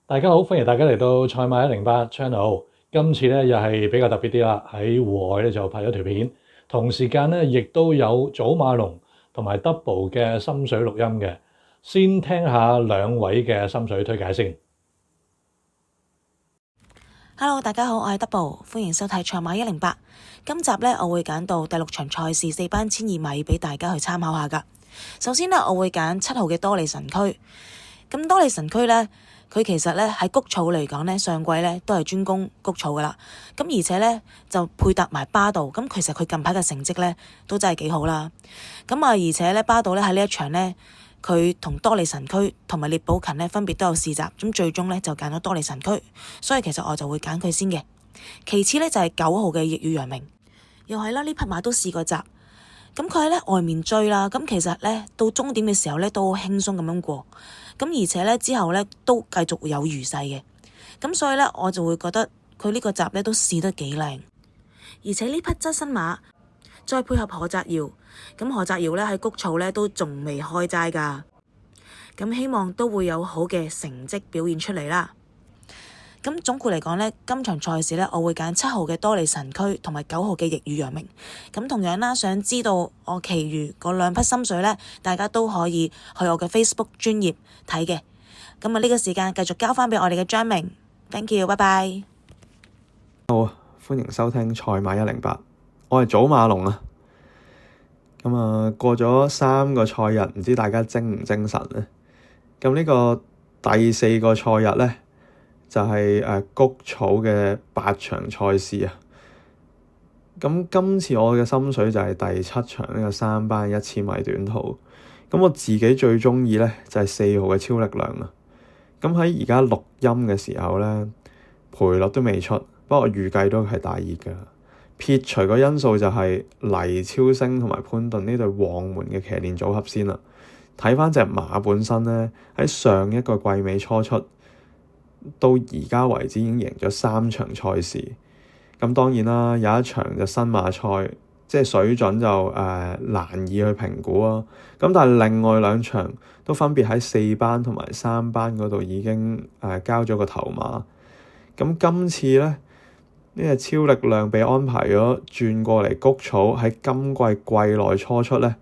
大家好，歡迎大家嚟到賽馬108 channel。今次咧又係比較特別啲啦，喺戶外咧就拍咗條片，同時間咧亦都有祖馬龍同埋 Double 嘅心水錄音嘅。先聽下兩位嘅心水推介先。Hello， 大家好，我係 Double， 歡迎收睇賽馬108。今集咧我會揀到第6場賽事4班1200米俾大家去參考下噶。首先咧我會揀7號嘅多利神區。咁多利神區咧，佢其實咧喺谷草嚟講咧，上季咧都係專攻谷草噶啦。咁而且咧就配搭埋巴道，咁其實佢近排嘅成績咧都真係幾好啦。咁而且咧巴道咧喺呢一場咧，佢同多利神區同埋列寶勤咧分別都有試閘，咁最終咧就揀咗多利神區，所以其實我就會揀佢先嘅。其次咧就係9號嘅逆雨揚名，又係啦，呢匹馬都試過閘。咁佢喺咧外面追啦，咁其實咧到終點嘅時候咧都好輕鬆咁樣過，咁而且咧之後咧都繼續有餘勢嘅，咁所以咧我就會覺得佢呢個閘咧都試得幾靚，而且呢匹側身馬再配合何澤堯，咁何澤堯咧喺谷草咧都仲未開齋噶，咁希望都會有好嘅成績表現出嚟啦。咁總括嚟講呢，今場賽事呢，我會揀7號嘅多利神區同埋9號嘅逆雨揚名。咁同樣啦，想知道我其餘嗰兩匹心水呢，大家都可以去我嘅 Facebook 專頁睇嘅。咁呢個時間繼續交翻俾我哋嘅張明 ，Thank you， 拜拜。好，歡迎收聽賽馬108，我係祖馬龍啊。過咗3個賽日，唔知大家精唔精神呢？咁呢個第4個賽日呢，就係谷草嘅8場賽事啊。咁今次我嘅心水就係第7場呢個3班1000米短途。咁我自己最鍾意呢，就係4號嘅超力量啊。咁喺而家錄音嘅時候呢，賠率都未出，不過我預計都係大熱㗎。撇除個因素就係黎超星同埋潘頓呢對黃門嘅騎練組合先啦。睇返隻馬本身呢，喺上一個季尾初出，到而家為止已經贏咗3場賽事。咁當然啦，有一場就新馬賽，即係水準就難以去評估啊。咁但係另外2場都分別喺4班同埋3班嗰度已經交咗個頭馬。咁今次咧，呢隻超力量被安排咗轉過嚟谷草，喺今季季內初出咧，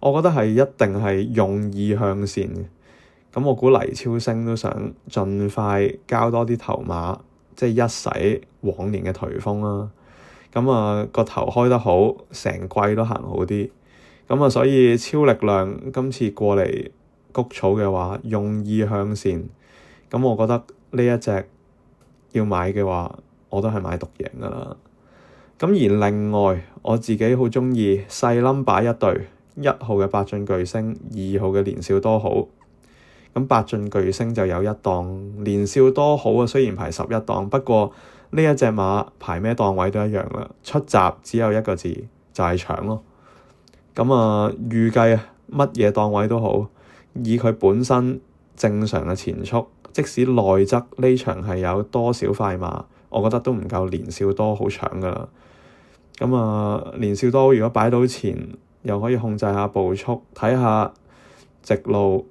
我覺得係一定係用意向善嘅。咁我估黎超星都想盡快交多啲頭馬，即係一洗往年嘅頹風啦。咁個頭開得好，成季都行好啲。咁所以超力量今次過嚟谷草嘅話，用意向善。咁我覺得呢一隻要買嘅話，我都係買獨贏㗎啦。咁而另外我自己好鍾意細冧一隊，1號嘅百駿巨星，2號嘅年少多好。咁百駿巨星就有1檔，年少多好啊，雖然排11檔，不過呢一隻馬排咩檔位都一樣啦。出閘只有一個字，就係搶咯。預計乜嘢檔位都好，以佢本身正常嘅前速，即使內側呢場係有多少快馬，我覺得都唔夠年少多好搶噶啦。年少多如果擺到前，又可以控制下步速，睇下直路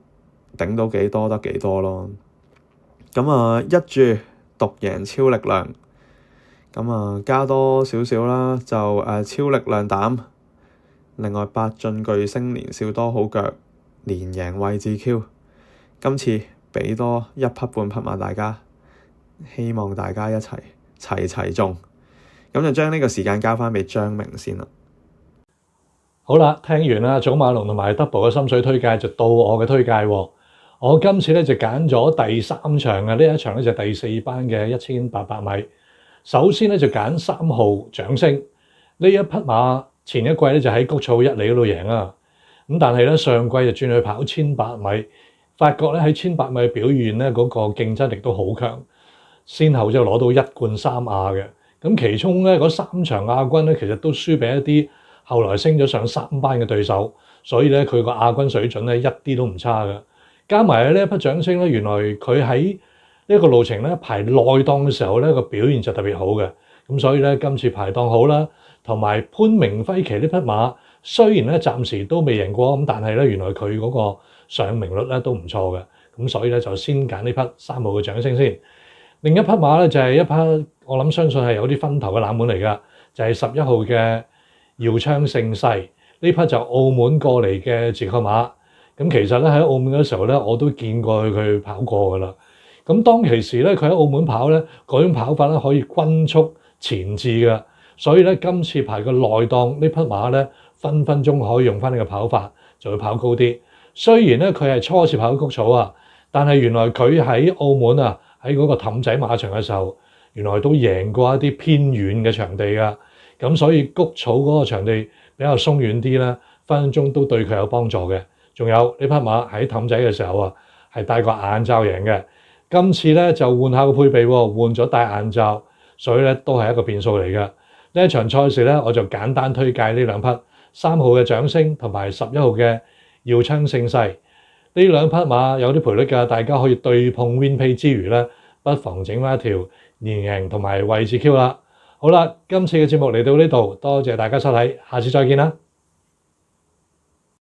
頂到幾多得幾多咯。一注獨贏超力量，加多少少啦，就超力量膽。另外百駿巨星年少多好腳，連贏位置 Q。今次畀多1匹半匹馬大家，希望大家一齊中。咁就將呢個時間交翻畀張明先啦。好啦，聽完啦，祖馬龍同埋 Double 嘅心水推介，就到我嘅推介喎。我今次咧就揀咗第3場嘅，呢一場咧就第4班嘅1800米。首先咧就揀3號掌聲，呢一匹馬前一季咧就喺谷草1里嗰度贏啊。咁但係咧上季就轉去跑1800米，發覺咧喺1800米表現咧嗰個競爭力都好強，先後就攞到1冠3亞嘅。咁其中咧嗰3場亞軍咧其實都輸俾一啲後來升咗上3班嘅對手，所以咧佢個亞軍水準咧一啲都唔差嘅。加埋呢一匹掌聲咧，原來佢喺呢個路程咧排內檔嘅時候咧個表現就特別好嘅。咁所以咧今次排檔好啦，同埋潘明輝騎呢匹馬雖然咧暫時都未贏過，咁但係咧原來佢嗰個上名率咧都唔錯嘅。咁所以咧就先揀呢匹3號嘅掌聲先。另一匹馬咧就係一匹我諗相信係有啲分頭嘅冷門嚟㗎，就係11號嘅耀昌盛世。呢匹就澳門過嚟嘅捷克馬。咁其實咧喺澳門嗰時候咧，我都見過佢跑過㗎啦。咁當其時咧，佢喺澳門跑咧，嗰種跑法咧可以均速前置嘅，所以咧今次排個內檔呢匹馬咧，分分鐘可以用翻呢個跑法，就會跑高啲。雖然咧佢係初次跑谷草啊，但係原來佢喺澳門啊，喺嗰個氹仔馬場嘅時候，原來都贏過一啲偏遠嘅場地㗎。咁所以谷草嗰個場地比較鬆軟啲咧，分分鐘都對佢有幫助嘅。仲有呢匹馬喺氹仔嘅時候啊，係戴個眼罩贏嘅。今次咧就換下個配備喎，換咗戴眼罩，所以咧都係一個變數嚟嘅。呢一場賽事咧，我就簡單推介呢兩匹3號嘅掌聲同埋11號嘅耀昌盛世。呢兩匹馬有啲賠率㗎，大家可以對碰 win pay 之餘咧，不妨整翻一條連贏同埋位置 Q 啦。好啦，今次嘅節目嚟到呢度，多謝大家收睇，下次再見啦。